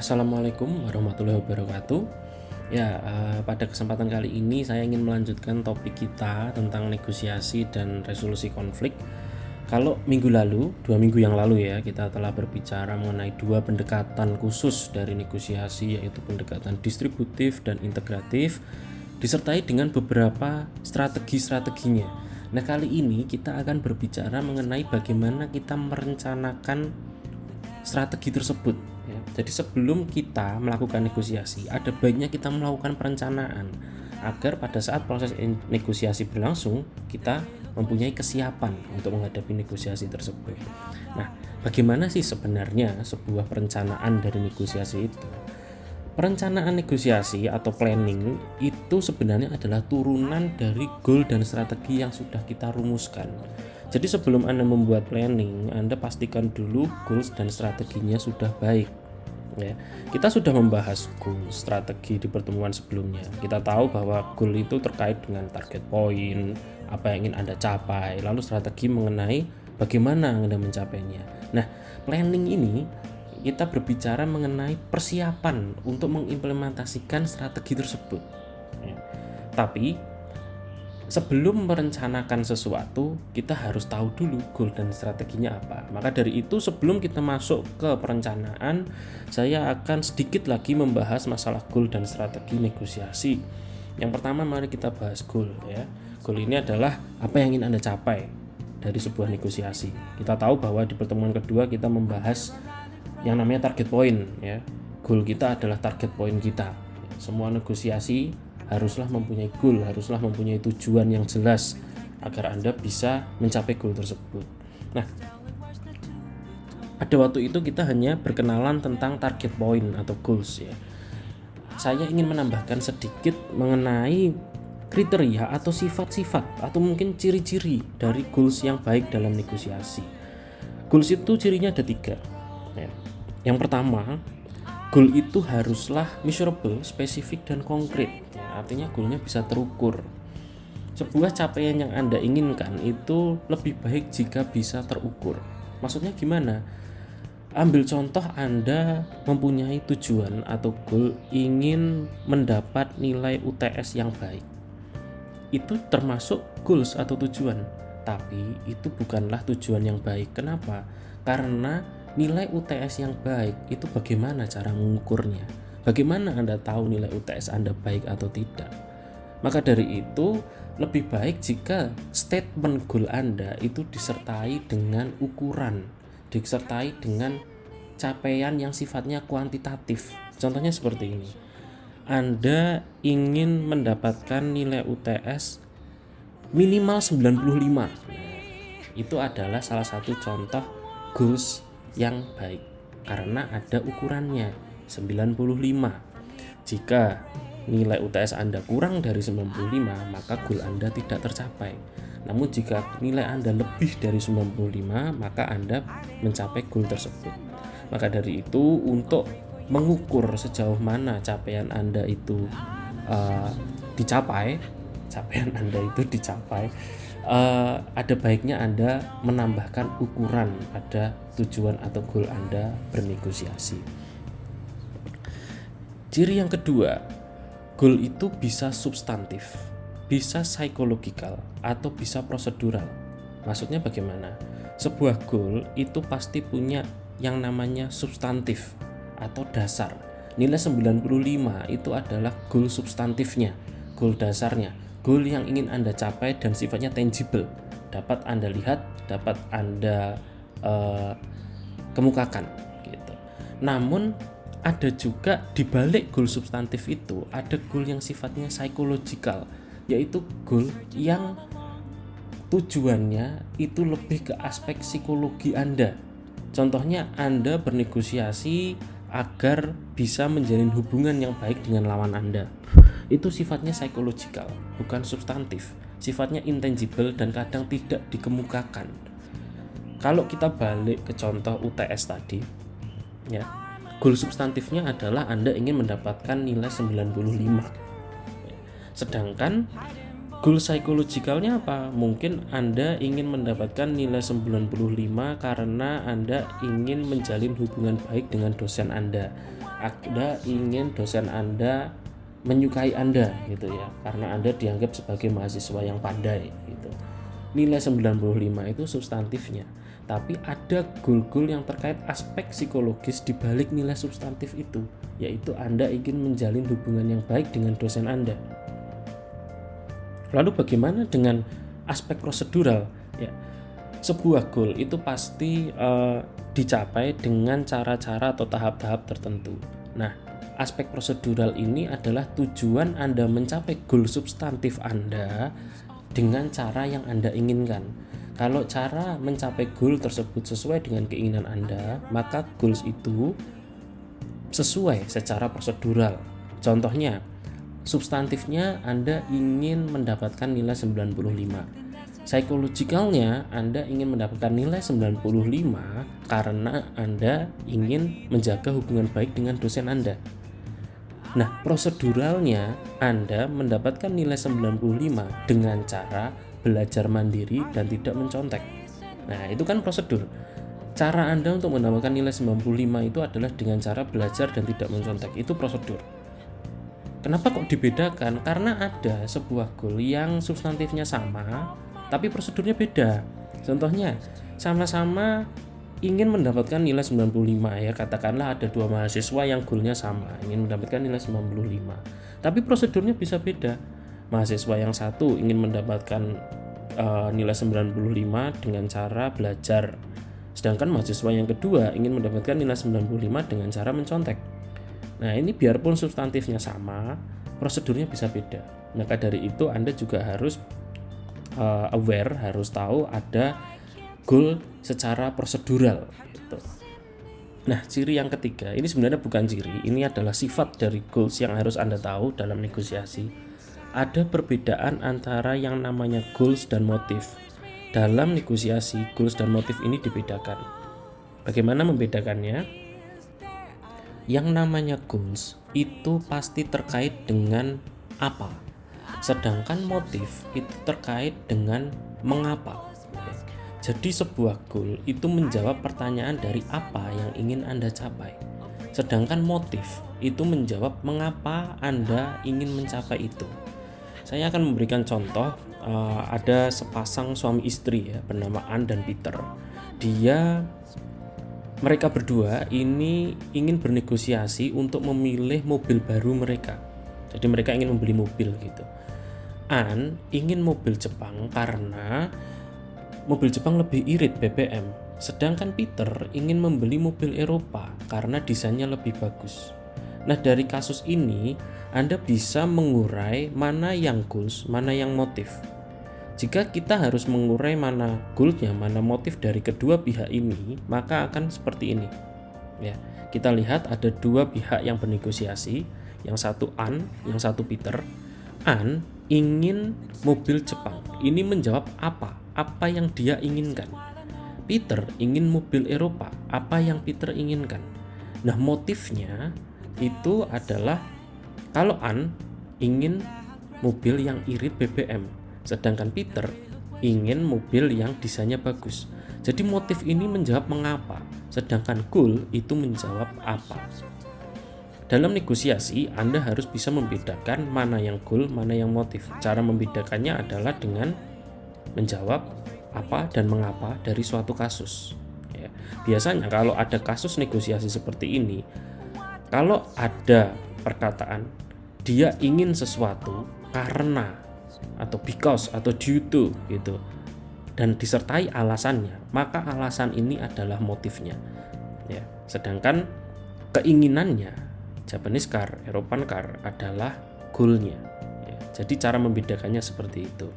Assalamualaikum warahmatullahi wabarakatuh. Pada kesempatan kali ini saya ingin melanjutkan topik kita tentang negosiasi dan resolusi konflik. Kalau minggu lalu, 2 minggu yang lalu ya, kita telah berbicara mengenai dua pendekatan khusus dari negosiasi, yaitu pendekatan distributif dan integratif, disertai dengan beberapa strategi-strateginya. Nah, kali ini kita akan berbicara mengenai bagaimana kita merencanakan strategi tersebut ya. Jadi sebelum kita melakukan negosiasi, ada baiknya kita melakukan perencanaan agar pada saat proses negosiasi berlangsung kita mempunyai kesiapan untuk menghadapi negosiasi tersebut. Nah, bagaimana sih sebenarnya sebuah perencanaan dari negosiasi itu? Perencanaan negosiasi atau planning itu sebenarnya adalah turunan dari goal dan strategi yang sudah kita rumuskan. Jadi sebelum Anda membuat planning, Anda pastikan dulu goals dan strateginya sudah baik. Ya, kita sudah membahas goal strategi di pertemuan sebelumnya. Kita tahu bahwa goal itu terkait dengan target point, apa yang ingin Anda capai, lalu strategi mengenai bagaimana Anda mencapainya. Nah, planning ini kita berbicara mengenai persiapan untuk mengimplementasikan strategi tersebut. Ya. Tapi sebelum merencanakan sesuatu, kita harus tahu dulu goal dan strateginya apa. Maka dari itu, sebelum kita masuk ke perencanaan, saya akan sedikit lagi membahas masalah goal dan strategi negosiasi. Yang pertama, mari kita bahas goal ya. Goal ini adalah apa yang ingin Anda capai dari sebuah negosiasi. Kita tahu bahwa di pertemuan kedua kita membahas yang namanya target point ya. Goal kita adalah target point kita. Semua negosiasi haruslah mempunyai goal, haruslah mempunyai tujuan yang jelas agar Anda bisa mencapai goal tersebut. Nah, pada waktu itu kita hanya berkenalan tentang target point atau goals ya. Saya ingin menambahkan sedikit mengenai kriteria atau sifat-sifat atau mungkin ciri-ciri dari goals yang baik dalam negosiasi. Goals itu cirinya ada 3 ya. Yang pertama, goal itu haruslah measurable, spesifik, dan konkret. Artinya goalnya bisa terukur. Sebuah capaian yang Anda inginkan itu lebih baik jika bisa terukur. Maksudnya gimana? Ambil contoh Anda mempunyai tujuan atau goal ingin mendapat nilai UTS yang baik. Itu termasuk goals atau tujuan. Tapi itu bukanlah tujuan yang baik. Kenapa? Karena nilai UTS yang baik itu bagaimana cara mengukurnya? Bagaimana Anda tahu nilai UTS Anda baik atau tidak? Maka dari itu, lebih baik jika statement goal Anda itu disertai dengan ukuran, disertai dengan capaian yang sifatnya kuantitatif. Contohnya seperti ini. Anda ingin mendapatkan nilai UTS minimal 95. Itu adalah salah satu contoh goals yang baik karena ada ukurannya 95. Jika nilai UTS Anda kurang dari 95, maka goal Anda tidak tercapai. Namun jika nilai Anda lebih dari 95, maka Anda mencapai goal tersebut. Maka dari itu, untuk mengukur sejauh mana capaian Anda itu dicapai, ada baiknya Anda menambahkan ukuran pada tujuan atau goal Anda bernegosiasi. Ciri yang kedua, goal itu bisa substantif, bisa psychological, atau bisa prosedural. Maksudnya bagaimana? Sebuah goal itu pasti punya yang namanya substantif atau dasar. Nilai 95 itu adalah goal substantifnya, goal dasarnya, goal yang ingin Anda capai dan sifatnya tangible, dapat Anda lihat, dapat Anda kemukakan gitu. Namun ada juga di balik goal substantif itu ada goal yang sifatnya psychological, yaitu goal yang tujuannya itu lebih ke aspek psikologi Anda. Contohnya Anda bernegosiasi agar bisa menjalin hubungan yang baik dengan lawan Anda. Itu sifatnya psychological, bukan substantif. Sifatnya intangible dan kadang tidak dikemukakan. Kalau kita balik ke contoh UTS tadi, ya, goal substantifnya adalah Anda ingin mendapatkan nilai 95. Sedangkan Goal psikologikalnya apa? Mungkin Anda ingin mendapatkan nilai 95 karena Anda ingin menjalin hubungan baik dengan dosen Anda. Anda ingin dosen Anda menyukai Anda gitu ya, karena Anda dianggap sebagai mahasiswa yang pandai gitu. Nilai 95 itu substantifnya. Tapi ada goal-goal yang terkait aspek psikologis di balik nilai substantif itu, yaitu Anda ingin menjalin hubungan yang baik dengan dosen Anda. Lalu bagaimana dengan aspek prosedural? Ya, sebuah goal itu pasti dicapai dengan cara-cara atau tahap-tahap tertentu. Nah, aspek prosedural ini adalah tujuan Anda mencapai goal substantif Anda dengan cara yang Anda inginkan. Kalau cara mencapai goal tersebut sesuai dengan keinginan Anda, maka goals itu sesuai secara prosedural. Contohnya, substantifnya Anda ingin mendapatkan nilai 95. Psikologikalnya Anda ingin mendapatkan nilai 95 karena Anda ingin menjaga hubungan baik dengan dosen Anda. Nah, proseduralnya Anda mendapatkan nilai 95 dengan cara belajar mandiri dan tidak mencontek. Nah, itu kan prosedur. Cara Anda untuk mendapatkan nilai 95 itu adalah dengan cara belajar dan tidak mencontek. Itu prosedur. Kenapa kok dibedakan? Karena ada sebuah goal yang substantifnya sama, tapi prosedurnya beda. Contohnya, sama-sama ingin mendapatkan nilai 95 ya, katakanlah ada dua mahasiswa yang goalnya sama, ingin mendapatkan nilai 95. Tapi prosedurnya bisa beda. Mahasiswa yang satu ingin mendapatkan nilai 95 dengan cara belajar, sedangkan mahasiswa yang kedua ingin mendapatkan nilai 95 dengan cara mencontek. Nah, ini biarpun substantifnya sama, prosedurnya bisa beda. Maka dari itu Anda juga harus aware, harus tahu ada goal secara prosedural gitu. Nah, ciri yang ketiga, ini sebenarnya bukan ciri, ini adalah sifat dari goals yang harus Anda tahu dalam negosiasi. Ada perbedaan antara yang namanya goals dan motif. Dalam negosiasi, goals dan motif ini dibedakan. Bagaimana membedakannya? Yang namanya goals itu pasti terkait dengan apa, sedangkan motif itu terkait dengan mengapa. Jadi sebuah goal itu menjawab pertanyaan dari apa yang ingin Anda capai, sedangkan motif itu menjawab mengapa Anda ingin mencapai itu. Saya akan memberikan contoh. Ada sepasang suami istri ya, bernama Ann dan Peter. Mereka berdua ini ingin bernegosiasi untuk memilih mobil baru mereka. Jadi mereka ingin membeli mobil gitu. Ann ingin mobil Jepang karena mobil Jepang lebih irit BBM. Sedangkan Peter ingin membeli mobil Eropa karena desainnya lebih bagus. Nah, dari kasus ini Anda bisa mengurai mana yang goals, mana yang motif. Jika kita harus mengurai mana goalnya, mana motif dari kedua pihak ini, maka akan seperti ini. Ya, kita lihat ada dua pihak yang bernegosiasi, yang satu Ann, yang satu Peter. Ann ingin mobil Jepang. Ini menjawab apa? Apa yang dia inginkan. Peter ingin mobil Eropa. Apa yang Peter inginkan? Nah, motifnya itu adalah kalau Ann ingin mobil yang irit BBM, sedangkan Peter ingin mobil yang desainnya bagus. Jadi motif ini menjawab mengapa, sedangkan goal itu menjawab apa. Dalam negosiasi, Anda harus bisa membedakan mana yang goal, mana yang motif. Cara membedakannya adalah dengan menjawab apa dan mengapa dari suatu kasus. Ya. Biasanya kalau ada kasus negosiasi seperti ini, kalau ada perkataan dia ingin sesuatu karena atau because atau due to gitu dan disertai alasannya, maka alasan ini adalah motifnya ya. Sedangkan keinginannya Japanese car, European car adalah goalnya ya. Jadi cara membedakannya seperti itu.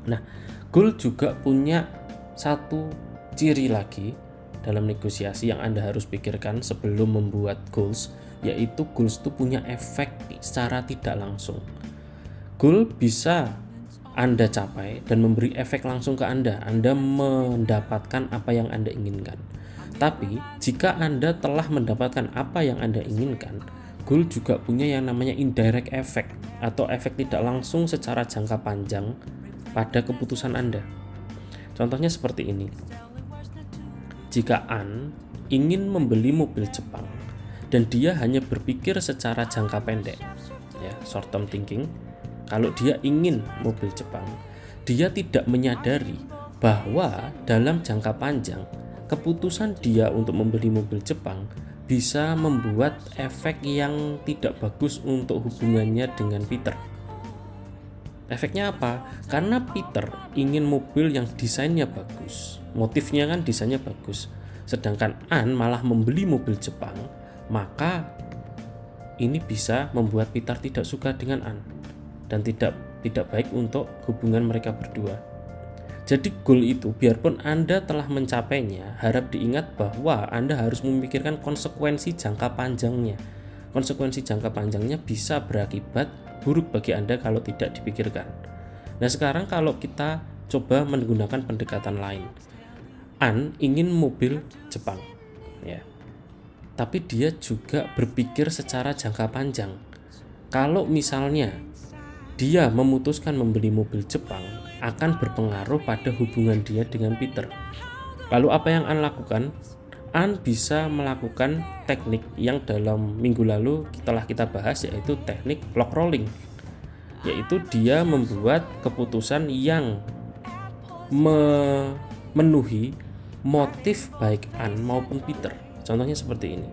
Nah, goal juga punya satu ciri lagi dalam negosiasi yang Anda harus pikirkan sebelum membuat goals, yaitu goals itu punya efek secara tidak langsung. Goal bisa Anda capai dan memberi efek langsung ke Anda. Anda mendapatkan apa yang Anda inginkan. Tapi jika Anda telah mendapatkan apa yang Anda inginkan, goal juga punya yang namanya indirect effect atau efek tidak langsung secara jangka panjang pada keputusan Anda. Contohnya seperti ini. Jika An ingin membeli mobil Jepang dan dia hanya berpikir secara jangka pendek, ya, short term thinking, kalau dia ingin mobil Jepang, dia tidak menyadari bahwa dalam jangka panjang keputusan dia untuk membeli mobil Jepang bisa membuat efek yang tidak bagus untuk hubungannya dengan Peter. Efeknya apa? Karena Peter ingin mobil yang desainnya bagus, motifnya kan desainnya bagus, sedangkan Anne malah membeli mobil Jepang, maka ini bisa membuat Peter tidak suka dengan Anne dan tidak baik untuk hubungan mereka berdua. Jadi goal itu biarpun Anda telah mencapainya, harap diingat bahwa Anda harus memikirkan konsekuensi jangka panjangnya. Konsekuensi jangka panjangnya bisa berakibat buruk bagi Anda kalau tidak dipikirkan. Nah, sekarang kalau kita coba menggunakan pendekatan lain. An ingin mobil Jepang, ya. Tapi dia juga berpikir secara jangka panjang. Kalau misalnya dia memutuskan membeli mobil Jepang, akan berpengaruh pada hubungan dia dengan Peter. Lalu apa yang An lakukan? An bisa melakukan teknik yang dalam minggu lalu telah kita bahas, yaitu teknik log rolling, yaitu dia membuat keputusan yang memenuhi motif baik An maupun Peter. Contohnya seperti ini.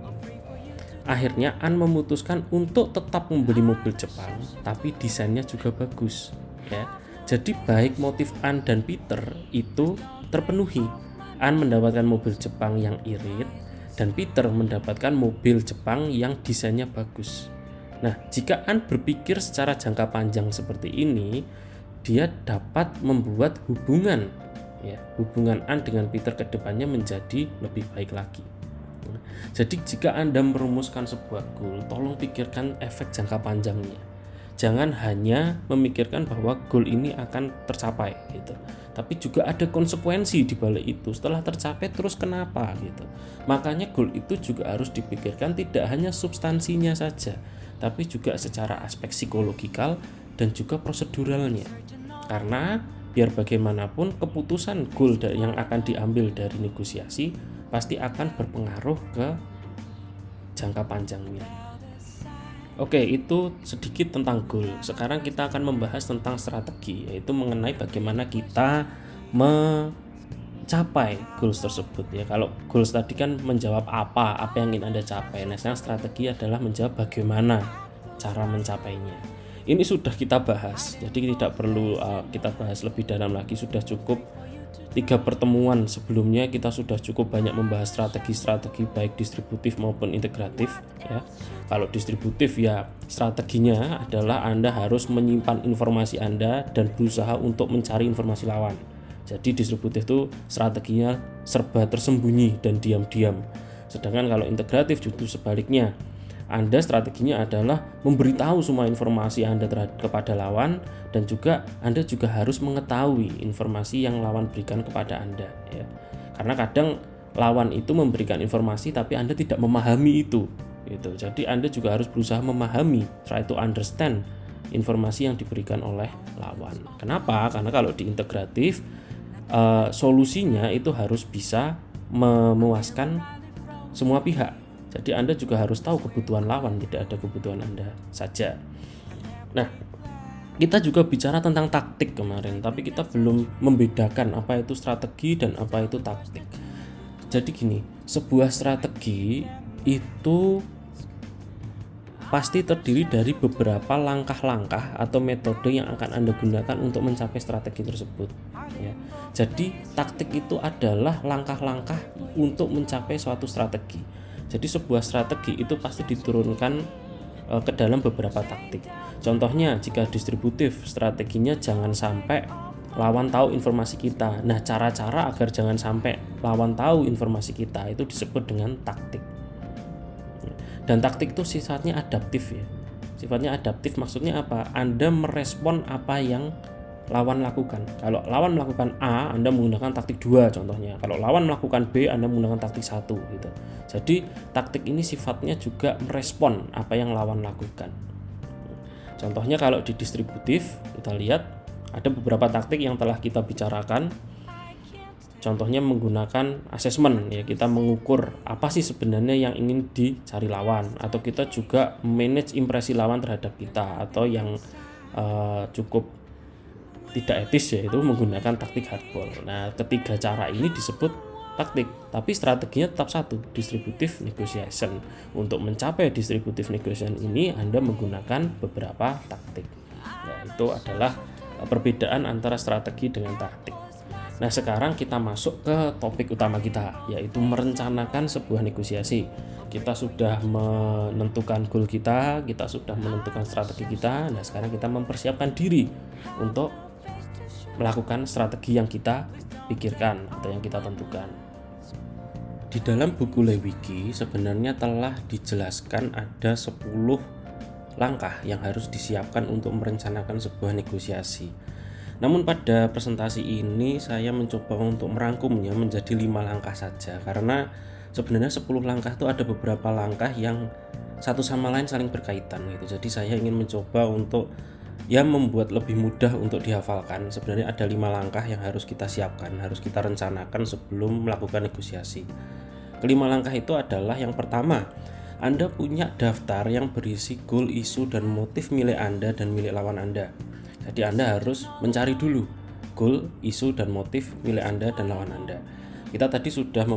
Akhirnya An memutuskan untuk tetap membeli mobil Jepang, tapi desainnya juga bagus, ya. Jadi baik motif An dan Peter itu terpenuhi. An mendapatkan mobil Jepang yang irit dan Peter mendapatkan mobil Jepang yang desainnya bagus. Nah, jika An berpikir secara jangka panjang seperti ini, dia dapat membuat hubungan An dengan Peter ke depannya menjadi lebih baik lagi. Jadi jika Anda merumuskan sebuah goal, tolong pikirkan efek jangka panjangnya. Jangan hanya memikirkan bahwa goal ini akan tercapai gitu. Tapi juga ada konsekuensi di balik itu. Setelah tercapai terus kenapa gitu. Makanya goal itu juga harus dipikirkan tidak hanya substansinya saja, tapi juga secara aspek psikologikal dan juga proseduralnya. Karena biar bagaimanapun keputusan goal yang akan diambil dari negosiasi pasti akan berpengaruh ke jangka panjangnya. Oke, itu sedikit tentang goal. Sekarang kita akan membahas tentang strategi, yaitu mengenai bagaimana kita mencapai goals tersebut, ya. Kalau goals tadi kan menjawab apa yang ingin Anda capai. Nah, sekarang strategi adalah menjawab bagaimana cara mencapainya. Ini sudah kita bahas, jadi tidak perlu kita bahas lebih dalam lagi. Sudah cukup 3 pertemuan sebelumnya kita sudah cukup banyak membahas strategi baik distributif maupun integratif, ya. Kalau distributif, ya strateginya adalah Anda harus menyimpan informasi Anda dan berusaha untuk mencari informasi lawan. Jadi distributif itu strateginya serba tersembunyi dan diam-diam. Sedangkan kalau integratif justru sebaliknya. Anda strateginya adalah memberitahu semua informasi Anda kepada lawan, dan juga Anda juga harus mengetahui informasi yang lawan berikan kepada Anda, ya. Karena kadang lawan itu memberikan informasi tapi Anda tidak memahami itu, gitu. Jadi Anda juga harus berusaha memahami, try to understand informasi yang diberikan oleh lawan. Kenapa? Karena kalau di integratif solusinya itu harus bisa memuaskan semua pihak. Jadi Anda juga harus tahu kebutuhan lawan, tidak ada kebutuhan Anda saja. Nah, kita juga bicara tentang taktik kemarin, tapi kita belum membedakan apa itu strategi dan apa itu taktik. Jadi gini, sebuah strategi itu pasti terdiri dari beberapa langkah-langkah atau metode yang akan Anda gunakan untuk mencapai strategi tersebut, ya. Jadi taktik itu adalah langkah-langkah untuk mencapai suatu strategi. Jadi sebuah strategi itu pasti diturunkan ke dalam beberapa taktik. Contohnya jika distributif, strateginya jangan sampai lawan tahu informasi kita. Nah, cara-cara agar jangan sampai lawan tahu informasi kita itu disebut dengan taktik. Dan taktik itu sifatnya adaptif, ya. Sifatnya adaptif maksudnya apa? Anda merespon apa yang lawan lakukan. Kalau lawan melakukan A, Anda menggunakan taktik 2 contohnya. Kalau lawan melakukan B, Anda menggunakan taktik 1 gitu. Jadi taktik ini sifatnya juga merespon apa yang lawan lakukan. Contohnya kalau di distributif, kita lihat ada beberapa taktik yang telah kita bicarakan. Contohnya menggunakan asesmen, ya, kita mengukur apa sih sebenarnya yang ingin dicari lawan, atau kita juga manage impresi lawan terhadap kita, atau yang cukup tidak etis yaitu menggunakan taktik hardball. Nah, ketiga cara ini disebut taktik, tapi strateginya tetap satu, distributive negotiation. Untuk mencapai distributive negotiation ini Anda menggunakan beberapa taktik. Nah, itu adalah perbedaan antara strategi dengan taktik. Nah, sekarang kita masuk ke topik utama kita, yaitu merencanakan sebuah negosiasi. Kita sudah menentukan goal kita sudah menentukan strategi kita. Nah, sekarang kita mempersiapkan diri untuk melakukan strategi yang kita pikirkan atau yang kita tentukan. Di dalam buku Lewicki sebenarnya telah dijelaskan ada 10 langkah yang harus disiapkan untuk merencanakan sebuah negosiasi. Namun pada presentasi ini saya mencoba untuk merangkumnya menjadi 5 langkah saja, karena sebenarnya 10 langkah itu ada beberapa langkah yang satu sama lain saling berkaitan gitu. Jadi saya ingin mencoba untuk membuat lebih mudah untuk dihafalkan. Sebenarnya ada 5 langkah yang harus kita siapkan, harus kita rencanakan sebelum melakukan negosiasi. Kelima langkah itu adalah, yang pertama, Anda punya daftar yang berisi goal, isu, dan motif milik Anda dan milik lawan Anda. Jadi Anda harus mencari dulu goal, isu, dan motif milik Anda dan lawan Anda. Kita tadi sudah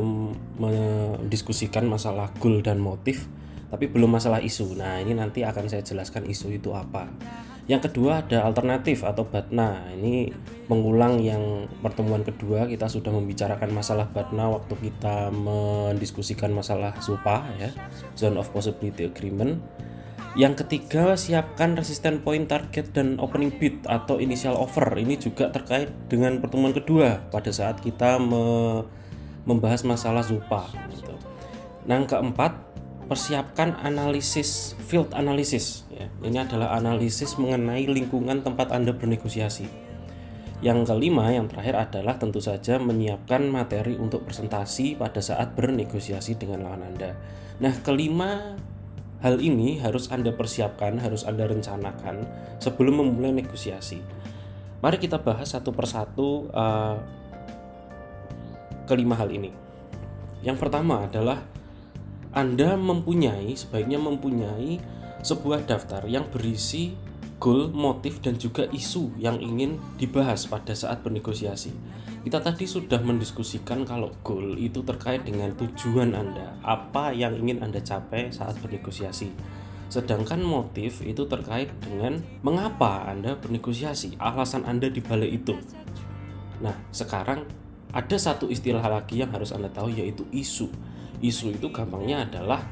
mendiskusikan masalah goal dan motif, tapi belum masalah isu. Nah, ini nanti akan saya jelaskan isu itu apa. Yang kedua ada alternatif atau BATNA. Ini mengulang yang pertemuan kedua, kita sudah membicarakan masalah BATNA waktu kita mendiskusikan masalah ZOPA, ya, Zone of Possibility Agreement. Yang ketiga, siapkan resistance point target dan opening bid atau initial offer. Ini juga terkait dengan pertemuan kedua pada saat kita membahas masalah ZOPA gitu. Nah, yang keempat, persiapkan analisis field analysis, ya. Ini adalah analisis mengenai lingkungan tempat Anda bernegosiasi. Yang kelima, yang terakhir adalah tentu saja menyiapkan materi untuk presentasi pada saat bernegosiasi dengan lawan Anda. Nah, kelima hal ini harus Anda persiapkan, harus Anda rencanakan sebelum memulai negosiasi. Mari kita bahas satu persatu kelima hal ini. Yang pertama adalah Anda sebaiknya mempunyai sebuah daftar yang berisi goal, motif, dan juga isu yang ingin dibahas pada saat bernegosiasi. Kita tadi sudah mendiskusikan kalau goal itu terkait dengan tujuan Anda, apa yang ingin Anda capai saat bernegosiasi. Sedangkan motif itu terkait dengan mengapa Anda bernegosiasi, alasan Anda di balik itu. Nah, sekarang ada satu istilah lagi yang harus Anda tahu, yaitu isu. Isu itu gampangnya adalah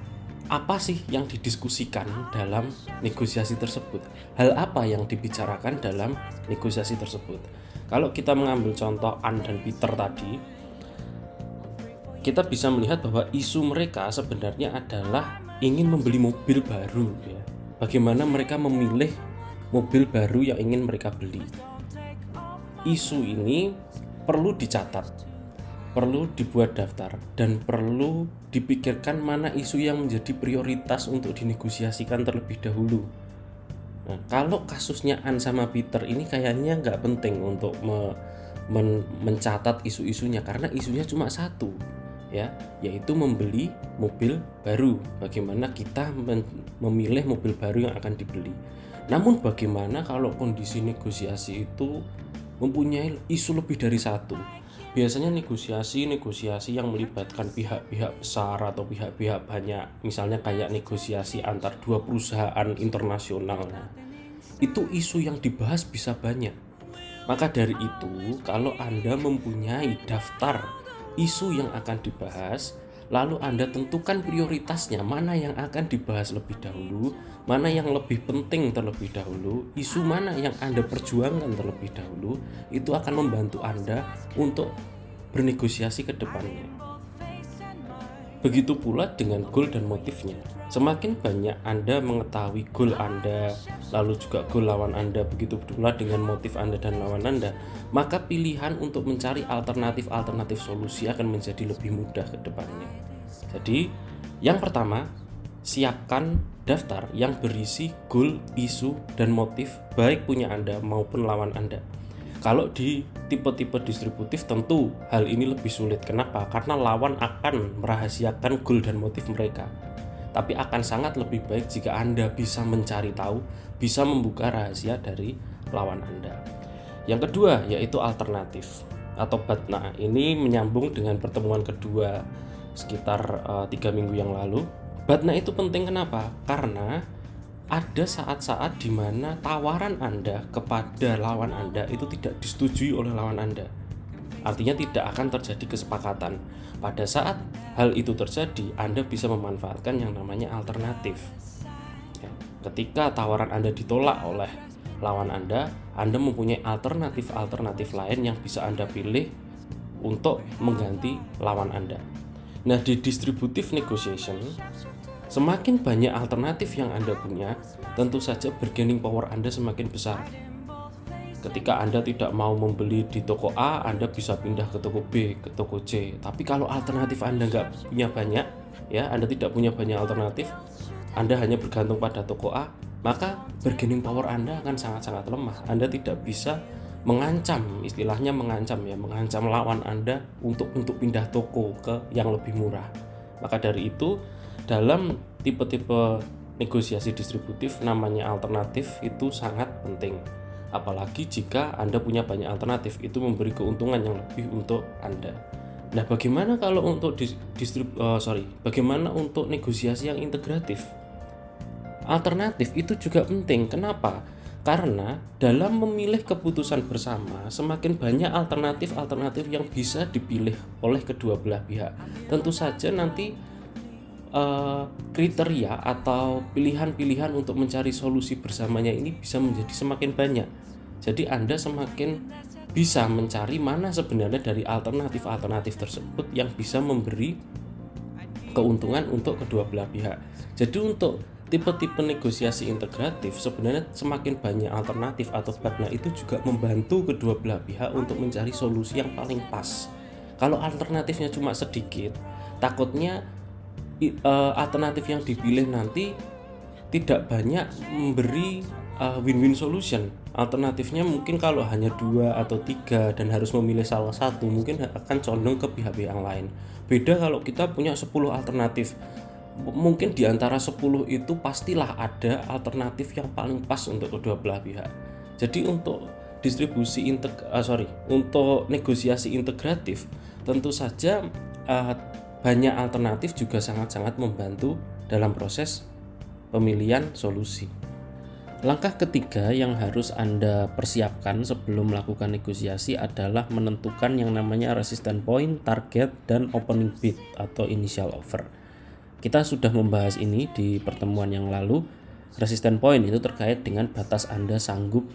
apa sih yang didiskusikan dalam negosiasi tersebut? Hal apa yang dibicarakan dalam negosiasi tersebut? Kalau kita mengambil contoh Anne dan Peter tadi, kita bisa melihat bahwa isu mereka sebenarnya adalah ingin membeli mobil baru, ya. Bagaimana mereka memilih mobil baru yang ingin mereka beli. Isu ini perlu dicatat, perlu dibuat daftar, dan perlu dipikirkan mana isu yang menjadi prioritas untuk dinegosiasikan terlebih dahulu. Nah, kalau kasusnya Anne sama Peter ini kayaknya nggak penting untuk mencatat isu-isunya, karena isunya cuma satu, ya, yaitu membeli mobil baru. Bagaimana kita memilih mobil baru yang akan dibeli. Namun bagaimana kalau kondisi negosiasi itu mempunyai isu lebih dari satu? Biasanya negosiasi yang melibatkan pihak-pihak besar atau pihak-pihak banyak, misalnya kayak negosiasi antar dua perusahaan internasional. Nah, itu isu yang dibahas bisa banyak. Maka dari itu, kalau Anda mempunyai daftar isu yang akan dibahas, lalu Anda tentukan prioritasnya, mana yang akan dibahas lebih dahulu, mana yang lebih penting terlebih dahulu, isu mana yang Anda perjuangkan terlebih dahulu, itu akan membantu Anda untuk bernegosiasi ke depannya. Begitu pula dengan goal dan motifnya. Semakin banyak Anda mengetahui goal Anda, lalu juga goal lawan Anda, begitu pula dengan motif Anda dan lawan Anda, maka pilihan untuk mencari alternatif solusi akan menjadi lebih mudah ke depannya. Jadi, yang pertama, siapkan daftar yang berisi goal, isu, dan motif baik punya Anda maupun lawan Anda. Kalau di tipe-tipe distributif tentu hal ini lebih sulit. Kenapa? Karena lawan akan merahasiakan goal dan motif mereka. Tapi akan sangat lebih baik jika Anda bisa mencari tahu, bisa membuka rahasia dari lawan Anda. Yang kedua yaitu alternatif atau batna. Ini menyambung dengan pertemuan kedua sekitar 3 minggu yang lalu. Batna itu penting kenapa? Karena ada saat-saat di mana tawaran Anda kepada lawan Anda itu tidak disetujui oleh lawan Anda. Artinya tidak akan terjadi kesepakatan. Pada saat hal itu terjadi, Anda bisa memanfaatkan yang namanya alternatif. Ya, ketika tawaran Anda ditolak oleh lawan Anda mempunyai alternatif lain yang bisa Anda pilih untuk mengganti lawan Anda. Nah, di distributive negotiation, semakin banyak alternatif yang Anda punya, tentu saja bargaining power Anda semakin besar. Ketika Anda tidak mau membeli di toko A, Anda bisa pindah ke toko B, ke toko C. Tapi kalau alternatif Anda nggak punya banyak, ya Anda tidak punya banyak alternatif, Anda hanya bergantung pada toko A, maka bargaining power Anda akan sangat-sangat lemah. Anda tidak bisa mengancam, istilahnya mengancam lawan Anda untuk pindah toko ke yang lebih murah. Maka dari itu, dalam tipe-tipe negosiasi distributif namanya alternatif itu sangat penting. Apalagi jika Anda punya banyak alternatif, itu memberi keuntungan yang lebih untuk Anda. Nah, bagaimana kalau untuk bagaimana untuk negosiasi yang integratif? Alternatif itu juga penting. Kenapa? Karena dalam memilih keputusan bersama, semakin banyak alternatif yang bisa dipilih oleh kedua belah pihak. Tentu saja nanti kriteria atau pilihan-pilihan untuk mencari solusi bersamanya ini bisa menjadi semakin banyak. Jadi Anda semakin bisa mencari mana sebenarnya dari alternatif tersebut yang bisa memberi keuntungan untuk kedua belah pihak. Jadi untuk tipe-tipe negosiasi integratif, sebenarnya semakin banyak alternatif atau batna itu juga membantu kedua belah pihak untuk mencari solusi yang paling pas. Kalau alternatifnya cuma sedikit, takutnya alternatif yang dipilih nanti tidak banyak memberi win-win solution. Alternatifnya mungkin kalau hanya 2 atau 3 dan harus memilih salah satu, mungkin akan condong ke pihak-pihak yang lain. Beda kalau kita punya 10 alternatif, mungkin di antara 10 itu pastilah ada alternatif yang paling pas untuk kedua belah pihak. Jadi untuk untuk negosiasi integratif, tentu saja banyak alternatif juga sangat-sangat membantu dalam proses pemilihan solusi. Langkah ketiga yang harus Anda persiapkan sebelum melakukan negosiasi adalah menentukan yang namanya resistance point, target, dan opening bid atau initial offer. Kita sudah membahas ini di pertemuan yang lalu. Resistance point itu terkait dengan batas Anda sanggup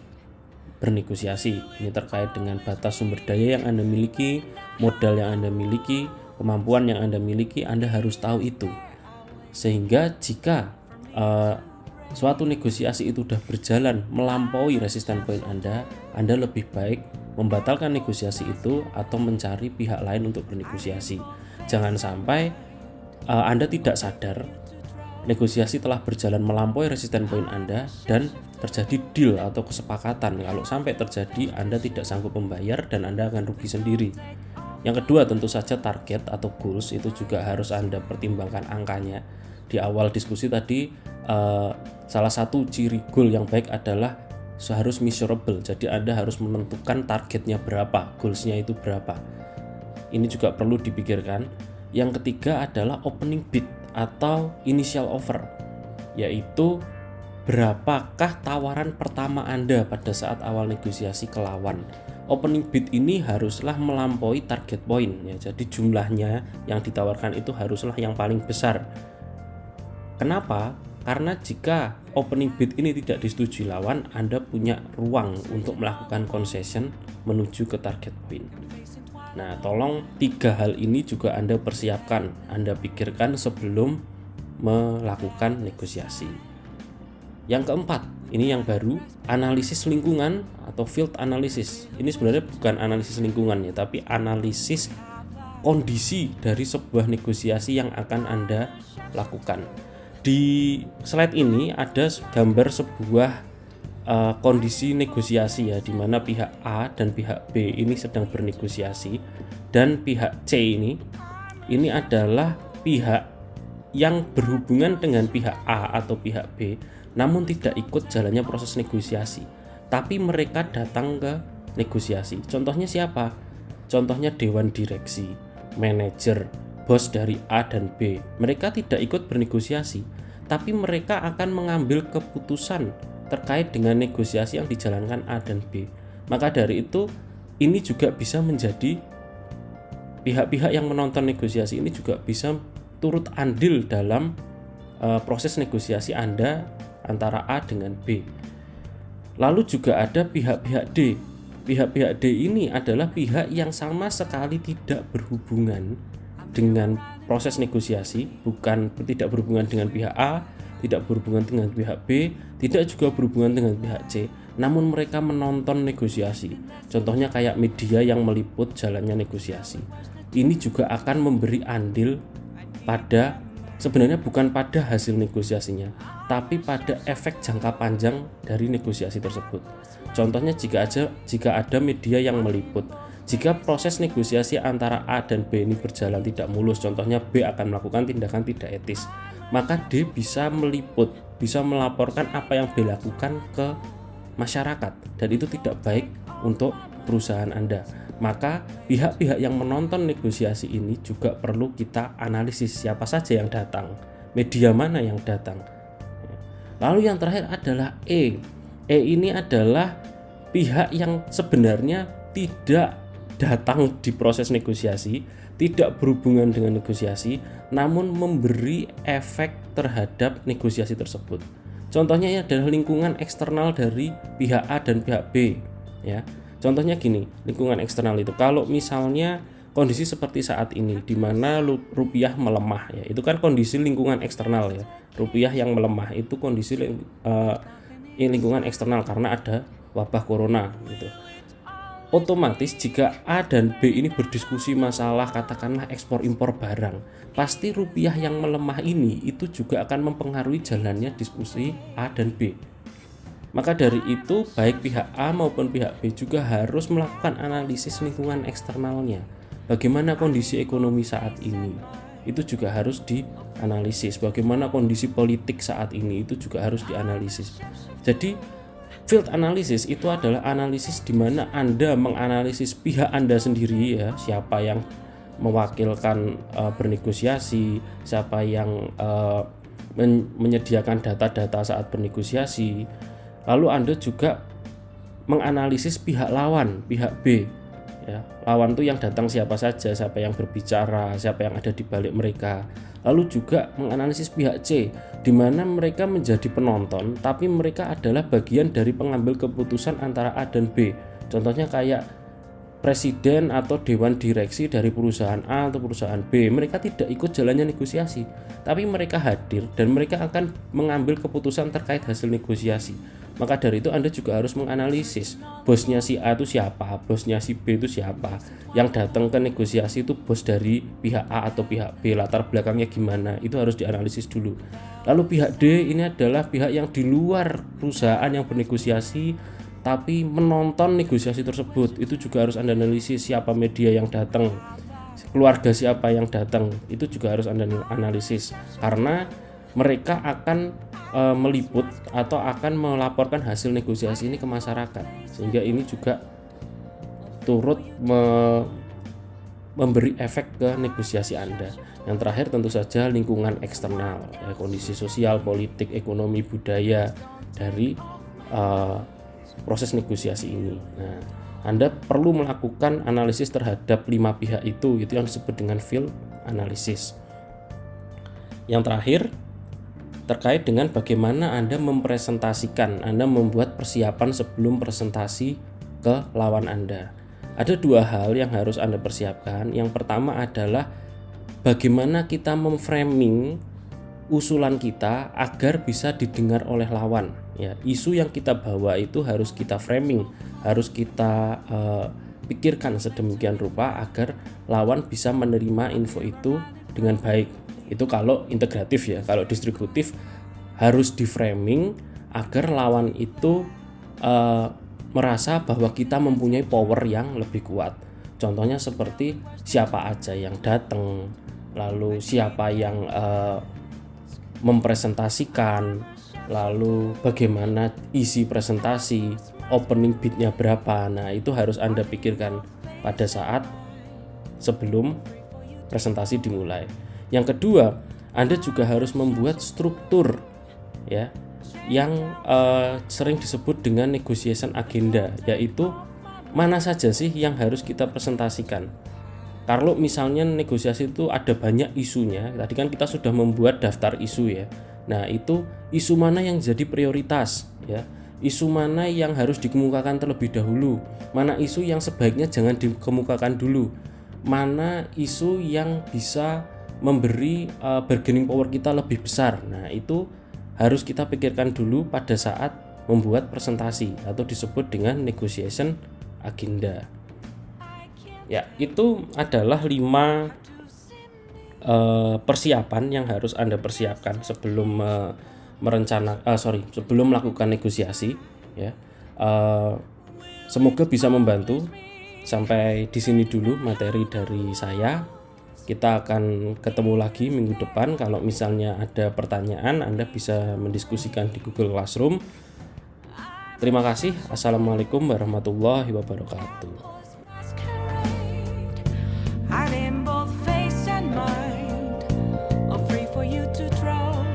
bernegosiasi. Ini terkait dengan batas sumber daya yang Anda miliki, modal yang Anda miliki, kemampuan yang Anda miliki. Anda harus tahu itu. Sehingga jika suatu negosiasi itu sudah berjalan melampaui resistance point Anda lebih baik membatalkan negosiasi itu atau mencari pihak lain untuk bernegosiasi. Jangan sampai Anda tidak sadar negosiasi telah berjalan melampaui resistance point Anda dan terjadi deal atau kesepakatan. Kalau sampai terjadi, Anda tidak sanggup membayar dan Anda akan rugi sendiri. Yang kedua, tentu saja target atau goals itu juga harus Anda pertimbangkan angkanya. Di awal diskusi tadi, salah satu ciri goal yang baik adalah harus measurable. Jadi Anda harus menentukan targetnya berapa, goalsnya itu berapa. Ini juga perlu dipikirkan. Yang ketiga adalah opening bid atau initial offer, yaitu berapakah tawaran pertama Anda pada saat awal negosiasi ke lawan. Opening bid ini haruslah melampaui target point ya. Jadi jumlahnya yang ditawarkan itu haruslah yang paling besar. Kenapa? Karena jika opening bid ini tidak disetujui lawan, Anda punya ruang untuk melakukan concession menuju ke target point. Nah, tolong 3 hal ini juga Anda persiapkan, Anda pikirkan sebelum melakukan negosiasi. Yang keempat, ini yang baru, analisis lingkungan atau field analysis. Ini sebenarnya bukan analisis lingkungan ya, tapi analisis kondisi dari sebuah negosiasi yang akan Anda lakukan. Di slide ini ada gambar sebuah kondisi negosiasi ya, di mana pihak A dan pihak B ini sedang bernegosiasi, dan pihak C ini adalah pihak yang berhubungan dengan pihak A atau pihak B, namun tidak ikut jalannya proses negosiasi, tapi mereka datang ke negosiasi. Contohnya siapa? Contohnya dewan direksi, manajer, bos dari A dan B. Mereka tidak ikut bernegosiasi, tapi mereka akan mengambil keputusan terkait dengan negosiasi yang dijalankan A dan B. Maka dari itu, ini juga bisa menjadi pihak-pihak yang menonton negosiasi ini juga bisa turut andil dalam proses negosiasi Anda antara A dengan B. Lalu juga ada pihak-pihak D. Pihak-pihak D ini adalah pihak yang sama sekali tidak berhubungan dengan proses negosiasi, tidak berhubungan dengan pihak A, tidak berhubungan dengan pihak B, tidak juga berhubungan dengan pihak C, namun mereka menonton negosiasi. Contohnya kayak media yang meliput jalannya negosiasi. Ini juga akan memberi andil pada, sebenarnya bukan pada hasil negosiasinya, tapi pada efek jangka panjang dari negosiasi tersebut. Contohnya jika ada media yang meliput, jika proses negosiasi antara A dan B ini berjalan tidak mulus, contohnya B akan melakukan tindakan tidak etis, maka D bisa meliput, bisa melaporkan apa yang B lakukan ke masyarakat, dan itu tidak baik untuk perusahaan Anda. Maka pihak-pihak yang menonton negosiasi ini juga perlu kita analisis, siapa saja yang datang, media mana yang datang. Lalu yang terakhir adalah E. E ini adalah pihak yang sebenarnya tidak datang di proses negosiasi, tidak berhubungan dengan negosiasi, namun memberi efek terhadap negosiasi tersebut. Contohnya ini adalah lingkungan eksternal dari pihak A dan pihak B ya. Contohnya gini, lingkungan eksternal itu kalau misalnya kondisi seperti saat ini di mana rupiah melemah ya, itu kan kondisi lingkungan eksternal ya. Rupiah yang melemah itu kondisi lingkungan eksternal karena ada wabah corona gitu. Otomatis jika A dan B ini berdiskusi masalah katakanlah ekspor impor barang, pasti rupiah yang melemah ini itu juga akan mempengaruhi jalannya diskusi A dan B. Maka dari itu baik pihak A maupun pihak B juga harus melakukan analisis lingkungan eksternalnya. Bagaimana kondisi ekonomi saat ini? Itu juga harus dianalisis. Bagaimana kondisi politik saat ini? Itu juga harus dianalisis. Jadi field analysis itu adalah analisis di mana Anda menganalisis pihak Anda sendiri ya, siapa yang mewakilkan bernegosiasi, siapa yang menyediakan data-data saat bernegosiasi. Lalu Anda juga menganalisis pihak lawan, pihak B ya. Lawan itu yang datang siapa saja, siapa yang berbicara, siapa yang ada di balik mereka. Lalu juga menganalisis pihak C, di mana mereka menjadi penonton, tapi mereka adalah bagian dari pengambil keputusan antara A dan B. Contohnya kayak presiden atau dewan direksi dari perusahaan A atau perusahaan B, mereka tidak ikut jalannya negosiasi, tapi mereka hadir dan mereka akan mengambil keputusan terkait hasil negosiasi. Maka dari itu Anda juga harus menganalisis bosnya si A itu siapa, bosnya si B itu siapa, yang datang ke negosiasi itu bos dari pihak A atau pihak B, latar belakangnya gimana, itu harus dianalisis dulu. Lalu pihak D ini adalah pihak yang di luar perusahaan yang bernegosiasi tapi menonton negosiasi tersebut, itu juga harus Anda analisis, siapa media yang datang, keluarga siapa yang datang, itu juga harus Anda analisis karena mereka akan meliput atau akan melaporkan hasil negosiasi ini ke masyarakat, sehingga ini juga turut memberi efek ke negosiasi Anda. Yang terakhir tentu saja lingkungan eksternal ya, kondisi sosial, politik, ekonomi, budaya dari proses negosiasi ini. Nah, Anda perlu melakukan analisis terhadap 5 pihak itu yang disebut dengan field analysis. Yang terakhir terkait dengan bagaimana Anda mempresentasikan, Anda membuat persiapan sebelum presentasi ke lawan Anda. Ada 2 hal yang harus Anda persiapkan. Yang pertama adalah bagaimana kita memframing usulan kita agar bisa didengar oleh lawan. Ya, isu yang kita bawa itu harus kita framing, harus kita pikirkan sedemikian rupa agar lawan bisa menerima info itu dengan baik. Itu kalau integratif ya. Kalau distributif harus di framing agar lawan itu merasa bahwa kita mempunyai power yang lebih kuat. Contohnya seperti siapa aja yang datang, lalu siapa yang mempresentasikan, lalu bagaimana isi presentasi, opening bid-nya berapa. Nah, itu harus Anda pikirkan pada saat sebelum presentasi dimulai. Yang kedua, Anda juga harus membuat struktur ya yang sering disebut dengan negotiation agenda, yaitu mana saja sih yang harus kita presentasikan. Kalau misalnya negosiasi itu ada banyak isunya, tadi kan kita sudah membuat daftar isu ya. Nah, itu isu mana yang jadi prioritas ya, isu mana yang harus dikemukakan terlebih dahulu, mana isu yang sebaiknya jangan dikemukakan dulu, mana isu yang bisa memberi bargaining power kita lebih besar. Nah, itu harus kita pikirkan dulu pada saat membuat presentasi atau disebut dengan negotiation agenda. Ya, itu adalah 5 persiapan yang harus Anda persiapkan sebelum sebelum melakukan negosiasi ya. Semoga bisa membantu. Sampai di sini dulu materi dari saya. Kita akan ketemu lagi minggu depan. Kalau misalnya ada pertanyaan, Anda bisa mendiskusikan di Google Classroom. Terima kasih. Assalamualaikum warahmatullahi wabarakatuh.